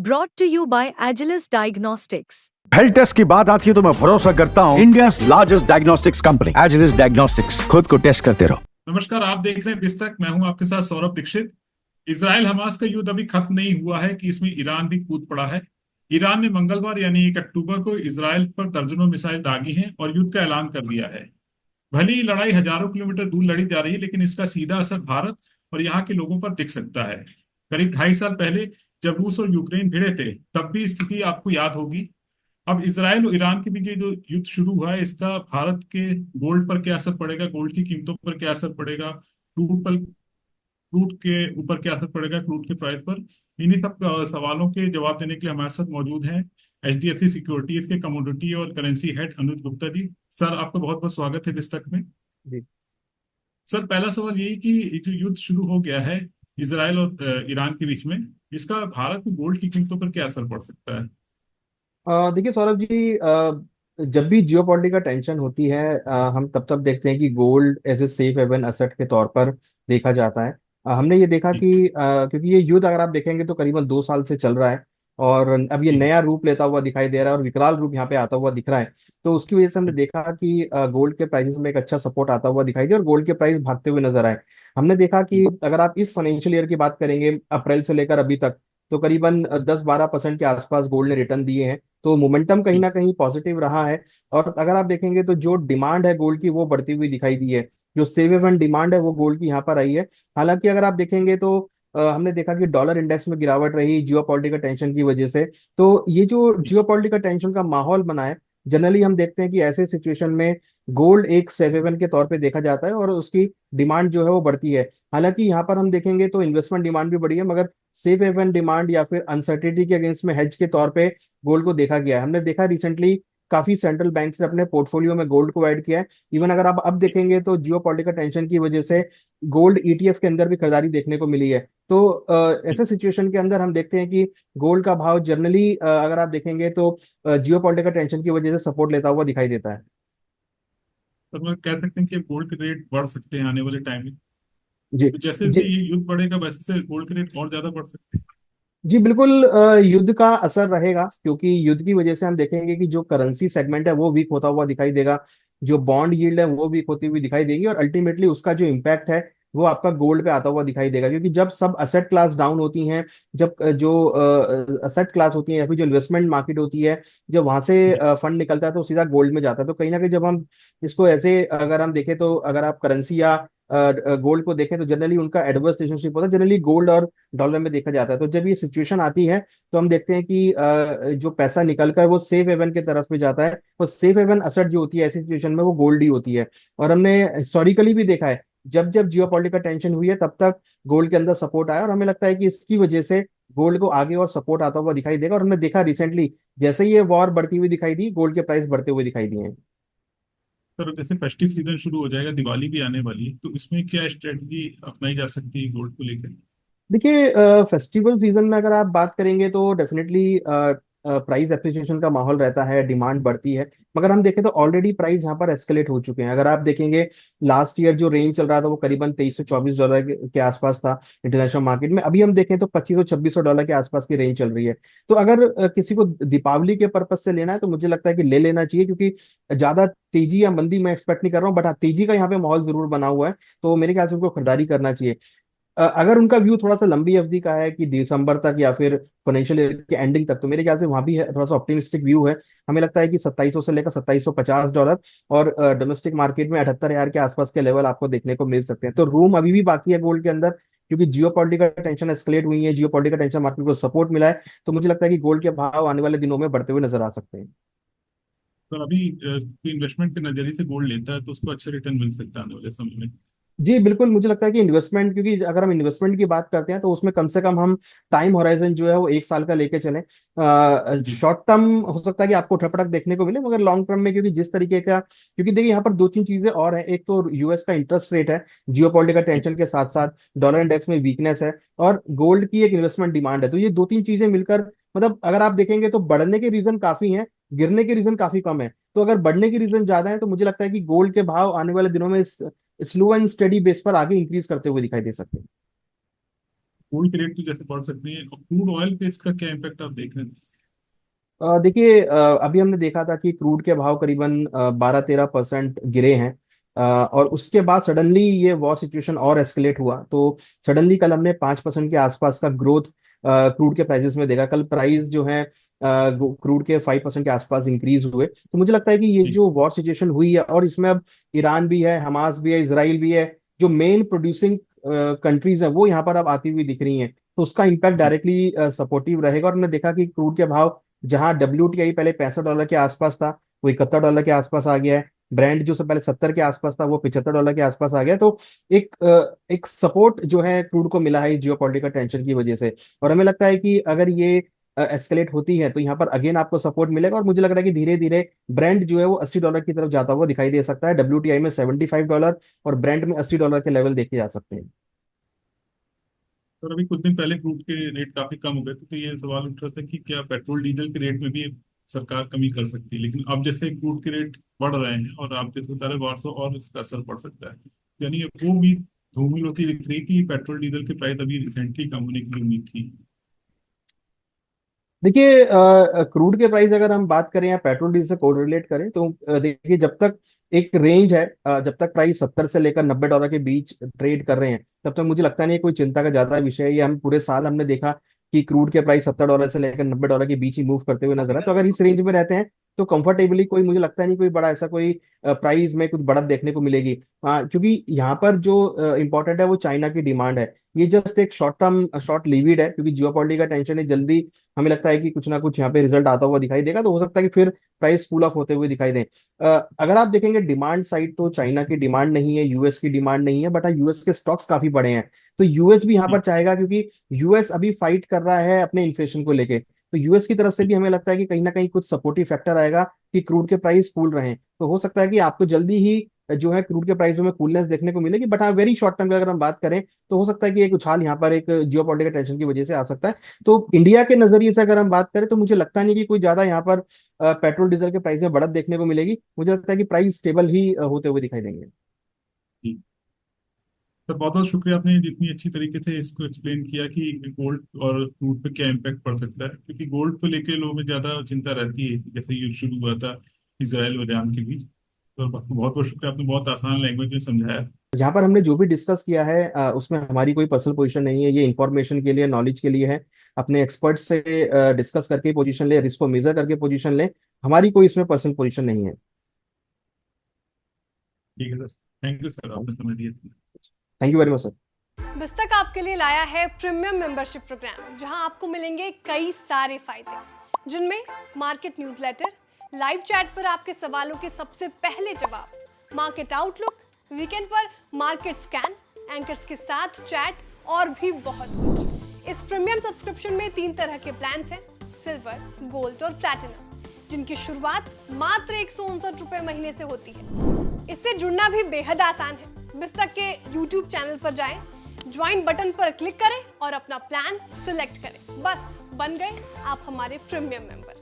brought to you by Agilus Diagnostics. Health test की बात आती है तो मैं भरोसा करता हूँ India largest diagnostics company Agilus Diagnostics. खुद को टेस्ट करते रहो। नमस्कार, आप देख रहे हैं बिस्तक। मैं हूं आपके साथ सौरभ दीक्षित। इसराइल हमास का युद्ध अभी खत्म नहीं हुआ है कि इसमें ईरान भी कूद पड़ा है। ईरान ने मंगलवार यानी 1 अक्टूबर को इसराइल पर दर्जनों मिसाइल दागी हैं और युद्ध का ऐलान कर दिया है। भले ही लड़ाई हजारों किलोमीटर दूर लड़ी जा रही है, लेकिन इसका सीधा असर भारत और यहाँ के लोगों पर दिख सकता है। करीब 2.5 साल पहले जब रूस और यूक्रेन भिड़े थे, तब भी स्थिति आपको याद होगी। अब इसराइल और ईरान के बीच ये जो युद्ध शुरू हुआ है, इसका भारत के गोल्ड पर क्या असर पड़ेगा, गोल्ड की कीमतों पर क्या असर पड़ेगा, क्रूड के ऊपर क्या असर पड़ेगा, क्रूड के प्राइस पर। इन्हीं सब सवालों के जवाब देने के लिए हमारे साथ मौजूद हैं एचडीएफसी सिक्योरिटीज के कमोडिटी और करेंसी हेड अनुज गुप्ता जी। सर, आपका बहुत बहुत स्वागत है पुस्तक में। जी सर, पहला सवाल यही कि ये जो युद्ध शुरू हो गया है इसराइल और ईरान के बीच में, इसका भारत में गोल्ड की कीमतों पर क्या असर पड़ सकता है? देखिए सौरभ जी, जब भी जियोपॉलिटिकल टेंशन होती है, हम तब तब देखते हैं कि gold as a safe haven asset के तौर पर देखा जाता है। हमने ये देखा जी। कि क्योंकि ये युद्ध अगर आप देखेंगे तो करीबन 2 साल से चल रहा है और अब ये जी। नया रूप लेता हुआ दिखाई दे रहा है और विकराल रूप यहाँ पे आता हुआ दिख रहा है। तो उसकी वजह से हमने देखा कि गोल्ड के प्राइसेस में एक अच्छा सपोर्ट आता हुआ दिखाई दिया और गोल्ड के प्राइस भागते हुए नजर आए। हमने देखा कि अगर आप इस फाइनेंशियल ईयर की बात करेंगे, अप्रैल से लेकर अभी तक, तो करीबन 10-12% के आसपास गोल्ड ने रिटर्न दिए हैं। तो मोमेंटम कहीं जी। ना कहीं पॉजिटिव रहा है। और अगर आप देखेंगे तो जो डिमांड है गोल्ड की वो बढ़ती हुई दिखाई दी है। जो सेव एवन डिमांड है वो गोल्ड की यहाँ पर आई है। हालांकि अगर आप देखेंगे तो हमने देखा कि डॉलर इंडेक्स में गिरावट रही जियोपॉलिटिकल टेंशन की वजह से। तो ये जो जियोपॉलिटिकल टेंशन का माहौल बना है, जनरली हम देखते हैं कि ऐसे सिचुएशन में गोल्ड एक सेफ हेवन के तौर पे देखा जाता है और उसकी डिमांड जो है वो बढ़ती है। हालांकि यहाँ पर हम देखेंगे तो इन्वेस्टमेंट डिमांड भी बढ़ी है, मगर सेफ हेवन डिमांड या फिर अनसर्टिनिटी के अगेंस्ट में हेज के तौर पे गोल्ड को देखा गया है। हमने देखा रिसेंटली काफी सेंट्रल बैंक ने अपने पोर्टफोलियो में गोल्ड को ऐड किया है। इवन अगर आप अब देखेंगे तो जियो पॉलिटिकल टेंशन की वजह से गोल्ड ईटीएफ के अंदर भी खरीदारी देखने को मिली है। तो ऐसे सिचुएशन के अंदर हम देखते हैं कि गोल्ड का भाव जनरली अगर आप देखेंगे तो जियो पॉलिटिकल टेंशन की वजह से सपोर्ट लेता हुआ दिखाई देता है। तो मैं कह सकते हैं कि गोल्ड के रेट बढ़ सकते हैं आने वाले टाइम में। जी तो जैसे जैसे जी ये युद्ध बढ़ेगा, वैसे से गोल्ड के रेट और ज्यादा बढ़ सकते हैं। जी बिल्कुल, युद्ध का असर रहेगा क्योंकि युद्ध की वजह से हम देखेंगे कि जो करेंसी सेगमेंट है वो वीक होता हुआ दिखाई देगा। जो बॉन्ड यील्ड है वो वीक होती हुई दिखाई देगी और अल्टीमेटली उसका जो इम्पैक्ट है वो आपका गोल्ड पे आता हुआ दिखाई देगा। क्योंकि जब सब असेट क्लास डाउन होती हैं, जब जो असेट क्लास होती है या फिर जो इन्वेस्टमेंट मार्केट होती है, जब वहां से जी। फंड निकलता है तो सीधा गोल्ड में जाता है। तो कहीं ना कहीं जब हम इसको ऐसे अगर हम देखें तो अगर आप करेंसी या गोल्ड को देखें तो जनरली उनका एडवर्स रिलेशनशिप होता है, जनरली गोल्ड और डॉलर में देखा जाता है। तो जब ये सिचुएशन आती है तो हम देखते हैं कि जो पैसा निकलकर वो सेफ हेवन के तरफ में जाता है। और सेफ हेवन असर जो होती है ऐसी सिचुएशन में वो गोल्ड ही होती है। और हमने हिस्टोरिकली भी देखा है जब जब जियोपॉलिटिकल टेंशन हुई है तब तक गोल्ड के अंदर सपोर्ट आया और हमें लगता है कि इसकी वजह से गोल्ड को आगे और सपोर्ट आता हुआ दिखाई देगा। और हमने देखा रिसेंटली जैसे ही ये वॉर बढ़ती हुई दिखाई दी, गोल्ड के प्राइस बढ़ते हुए दिखाई दिए हैं। सर, जैसे फेस्टिव सीजन शुरू हो जाएगा, दिवाली भी आने वाली है, तो इसमें क्या स्ट्रेटजी अपनाई जा सकती है गोल्ड को लेकर? देखिए, फेस्टिवल सीजन में अगर आप बात करेंगे तो डेफिनेटली प्राइस एप्रिसिएशन का माहौल रहता है, डिमांड बढ़ती है। मगर हम देखें तो ऑलरेडी प्राइस यहाँ पर एस्केलेट हो चुके हैं। अगर आप देखेंगे लास्ट ईयर जो रेंज चल रहा था वो करीबन $2324 के आसपास था इंटरनेशनल मार्केट में। अभी हम देखें तो $2500-2600 के आसपास की रेंज चल रही है। तो अगर किसी को दीपावली के पर्पज से लेना है तो मुझे लगता है कि ले लेना चाहिए, क्योंकि ज्यादा तेजी या मंदी मैं एक्सपेक्ट नहीं कर रहा हूँ, बट हाँ तेजी का यहाँ पे माहौल जरूर बना हुआ है। तो मेरे ख्याल से उनको खरीदारी करना चाहिए। अगर उनका व्यू थोड़ा सा लंबी अवधि का है कि दिसंबर तक या फिर फाइनेंशियल ईयर के एंडिंग तक, तो मेरे ख्याल से वहां भी है थोड़ा सा ऑप्टिमिस्टिक व्यू है। हमें लगता है कि 2700 से लेकर $2750 और डोमेस्टिक मार्केट में 78,000 के आसपास के लेवल आपको देखने को मिल सकते हैं। तो रूम अभी भी बाकी है गोल्ड के अंदर, क्योंकि जियो पॉलिटिकल टेंशन एस्केलेट हुई है, जियो पॉलिटिकल टेंशन मार्केट को सपोर्ट मिला है। तो मुझे लगता है कि गोल्ड के भाव आने वाले दिनों में बढ़ते हुए नजर आ सकते हैं। सर, अभी इन्वेस्टमेंट के नजरिए से गोल्ड लेता है तो उसको अच्छे रिटर्न मिल सकता है आने वाले समय में। जी बिल्कुल, मुझे लगता है कि इन्वेस्टमेंट, क्योंकि अगर हम इन्वेस्टमेंट की बात करते हैं तो उसमें कम से कम हम टाइम होराइजन जो है वो 1 साल का लेके चलें। जी। शॉर्ट टर्म हो सकता है कि आपको ठपड़क देखने को मिले, मगर लॉन्ग टर्म में क्योंकि जिस तरीके का, क्योंकि देखिए यहाँ पर दो तीन चीजें और हैं। एक तो यूएस का इंटरेस्ट रेट है, जियोपॉलिटिकल जी। टेंशन के साथ साथ डॉलर इंडेक्स में वीकनेस है, और गोल्ड की एक इन्वेस्टमेंट डिमांड है। तो ये दो तीन चीजें मिलकर, मतलब अगर आप देखेंगे तो बढ़ने के रीजन काफी हैं, गिरने के रीजन काफी कम है। तो अगर बढ़ने के रीजन ज्यादा है तो मुझे लगता है कि गोल्ड के भाव आने वाले दिनों में स्लो एंड स्टडी बेस पर आगे इंक्रीज करते हुए दिखाई दे सकते हैं। गोल्ड के रेट तो जैसे बढ़ सकते हैं, और क्रूड ऑयल पे इसका क्या इम्पैक्ट आप देख रहे हैं? देखिए, अभी हमने देखा था कि क्रूड के भाव करीबन 12-13% गिरे हैं। और उसके बाद सडनली ये वॉर सिचुएशन और एस्केलेट हुआ, तो सडनली कल हमने 5% के आसपास का ग्रोथ क्रूड के प्राइसेस में देखा। कल प्राइस जो है क्रूड के 5% के आसपास इंक्रीज हुए। तो मुझे लगता है कि ये जी। जो वॉर सिचुएशन हुई है, और इसमें अब ईरान भी है, हमास भी है, इसराइल भी है, जो मेन प्रोड्यूसिंग कंट्रीज है वो यहाँ पर अब आती हुई दिख रही हैं, तो उसका इम्पैक्ट जी। डायरेक्टली सपोर्टिव रहेगा। और हमने देखा कि क्रूड के भाव जहां WTI पहले $65 के आसपास था, वो $71 के आसपास आ गया है। ब्रांड जो से पहले 70 के आसपास था, वो $75 के आसपास आ गया। तो एक सपोर्ट जो है क्रूड को मिला है जियो पॉलिटिकल टेंशन की वजह से। और हमें लगता है कि अगर ये एस्केलेट होती है तो यहाँ पर अगेन आपको सपोर्ट मिलेगा, और मुझे लग रहा है कि धीरे धीरे ब्रांड जो है वो $80 की तरफ जाता हुआ दिखाई दे सकता है। WTI में $75 और ब्रांड में $80 के लेवल देखे जा सकते हैं। और अभी कुछ दिन पहले क्रूड के रेट काफी कम हो गए थे, तो ये सवाल उठ रहा था कि क्या पेट्रोल डीजल के रेट में भी सरकार कमी कर सकती है। लेकिन अब जैसे क्रूड के रेट बढ़ रहे हैं और आप जैसे बता रहे हैं, 1200 और इसका असर पड़ सकता है, यानी वो भी धूमिल होती दिख रही है कि पेट्रोल डीजल के प्राइस अभी रिसेंटली कम होने की उम्मीद थी। देखिए, क्रूड के प्राइस अगर हम बात करें या पेट्रोल डीजल से कोरिलेट करें, तो देखिए, जब तक एक रेंज है, जब तक प्राइस 70 से लेकर $90 के बीच ट्रेड कर रहे हैं, तब तक मुझे लगता नहीं है कोई चिंता का ज्यादा विषय है। ये हम पूरे साल हमने देखा कि क्रूड के प्राइस $70 से लेकर $90 के बीच ही मूव करते हुए नजर आए। तो अगर इस रेंज में रहते हैं तो कंफर्टेबली कोई, मुझे लगता नहीं कोई बड़ा ऐसा कोई प्राइस में कुछ बढ़त देखने को मिलेगी। हाँ, क्योंकि यहाँ पर जो इंपॉर्टेंट है वो चाइना की डिमांड है। ये जस्ट एक शॉर्ट टर्म शॉर्ट लीविड है, क्योंकि जियोपॉलिटिकल का टेंशन है, जल्दी हमें लगता है कि कुछ ना कुछ यहाँ पे रिजल्ट आता हुआ दिखाई देगा, तो हो सकता है कि फिर प्राइस कूल ऑफ होते हुए दिखाई दे। अगर आप देखेंगे डिमांड साइड, तो चाइना की डिमांड नहीं है, यूएस की डिमांड नहीं है, बट हाँ, यूएस के स्टॉक्स काफी बड़े हैं। तो यूएस भी यहाँ पर जी। चाहेगा, क्योंकि यूएस अभी फाइट कर रहा है अपने इन्फ्लेशन को लेके। तो यूएस की तरफ से भी हमें लगता है कि कहीं ना कहीं कुछ सपोर्टिव फैक्टर आएगा कि क्रूड के प्राइस कूल रहे। तो हो सकता है कि आपको जल्दी ही जो है क्रूड के प्राइसों में कूलनेस देखने को मिलेगी। बट हाँ, वेरी शॉर्ट टर्म की अगर हम बात करें, तो हो सकता है कि एक उछाल यहाँ पर एक जियोपॉलिटिकल टेंशन की वजह से आ सकता है। तो इंडिया के नजरिए से अगर हम बात करें, तो मुझे लगता नहीं कि कोई ज्यादा यहाँ पर पेट्रोल डीजल के प्राइस में बढ़त देखने को मिलेगी। मुझे लगता है कि प्राइस स्टेबल ही होते हुए दिखाई देंगे। जी। तो बहुत बहुत शुक्रिया, आपने जितनी अच्छी तरीके से इसको एक्सप्लेन किया कि गोल्ड और क्रूड पे क्या इम्पैक्ट पड़ सकता है, क्योंकि गोल्ड को लेके लोगों में ज्यादा चिंता रहती है, जैसे ये शुरू हुआ था इसराइल और ईरान के बीच। तो बहुत बहुत शुक्रिया, आपने बहुत आसान लैंग्वेज में समझाया। यहाँ पर हमने जो भी डिस्कस किया है, उसमें हमारी कोई पर्सनल पोजीशन नहीं है। ये इंफॉर्मेशन के लिए, नॉलेज के लिए है। अपने एक्सपर्ट से डिस्कस करके पोजीशन ले, रिस्क को मेजर करके पोजीशन ले। हमारी कोई इसमें पर्सनल पोजीशन नहीं है। ठीक है सर, थैंक यू सर, आपने समय दिया। Thank you very much sir. बिस्तक आपके लिए लाया है प्रीमियम मेंबरशिप प्रोग्राम, जहां आपको मिलेंगे कई सारे फायदे, जिनमें मार्केट न्यूज़लेटर, लाइव चैट पर आपके सवालों के सबसे पहले जवाब, मार्केट आउटलुक, वीकेंड पर मार्केट स्कैन, एंकर्स के साथ चैट और भी बहुत कुछ। इस प्रीमियम सब्सक्रिप्शन में 3 तरह के प्लान हैं, सिल्वर, गोल्ड और प्लैटिनम, जिनकी शुरुआत मात्र 159 रुपए महीने से होती है। इससे जुड़ना भी बेहद आसान है। बिस्तक के YouTube चैनल पर जाएं, ज्वाइन बटन पर क्लिक करें और अपना प्लान सिलेक्ट करें। बस बन गए आप हमारे प्रीमियम मेंबर।